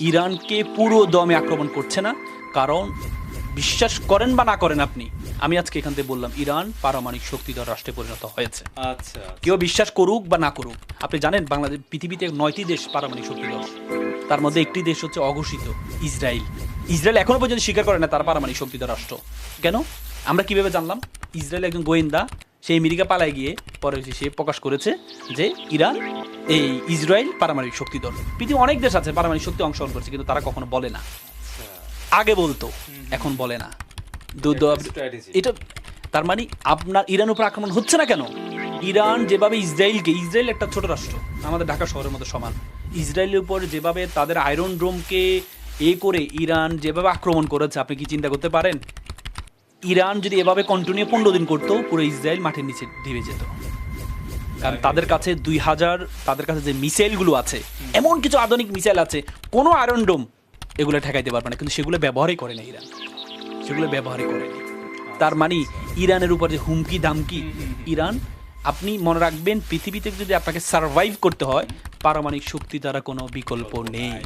ইরানকে পুরো দমে আক্রমণ করছে না, কারণ বিশ্বাস করেন বা না করেন আপনি, আমি আজকে এখান থেকে বললাম ইরান পারমাণবিক শক্তিধর রাষ্ট্রে পরিণত হয়েছে। আচ্ছা কেউ বিশ্বাস করুক বা না করুক, আপনি জানেন বাংলাদেশ পৃথিবীতে 9টি দেশ পারমাণবিক শক্তিধর, তার মধ্যে একটি দেশ হচ্ছে অঘোষিত ইসরায়েল। ইসরায়েল এখনো পর্যন্ত স্বীকার করে না তার পারমাণবিক শক্তিধর রাষ্ট্র। কেন? আমরা কিভাবে জানলাম? ইসরায়েল একজন গোয়েন্দা, সে আমেরিকা পালায় গিয়ে পরে সে প্রকাশ করেছে যে ইরান এই ইসরায়েল পারমাণবিক শক্তিধর। পৃথিবীর অনেক দেশ আছে পারমাণবিক শক্তি অংশগ্রহণ করছে, কিন্তু তারা কখনো বলে না। আগে বলতো, এখন বলে না। strategy। এটা তার মানে আপনার ইরান উপর আক্রমণ হচ্ছে না কেন? ইরান যেভাবে ইসরায়েল একটা ছোট রাষ্ট্র, আমাদের ঢাকা শহরের মতো সমান, ইসরায়েলের উপর যেভাবে তাদের আয়রন ড্রোমকে করে ইরান যেভাবে আক্রমণ করেছে, আপনি কি চিন্তা করতে পারেন? ইরান যদি এভাবে কন্টিনিউ 15 দিন করতো, পুরো ইসরায়েল মাটির নিচে ঢিবে যেত। কারণ তাদের কাছে 2000, তাদের কাছে যে মিসাইলগুলো আছে, এমন কিছু আধুনিক মিসাইল আছে, কোনো আয়রন ডোম এগুলো ঠেকাইতে পারবে না, কিন্তু সেগুলো ব্যবহারই করে না ইরান, সেগুলো ব্যবহারই করে না। তার মানে ইরানের উপর যে হুমকি দামকি, ইরান, আপনি মনে রাখবেন পৃথিবীতে যদি আপনাকে সার্ভাইভ করতে হয়, পারমাণবিক শক্তি দ্বারা কোনো বিকল্প নেই।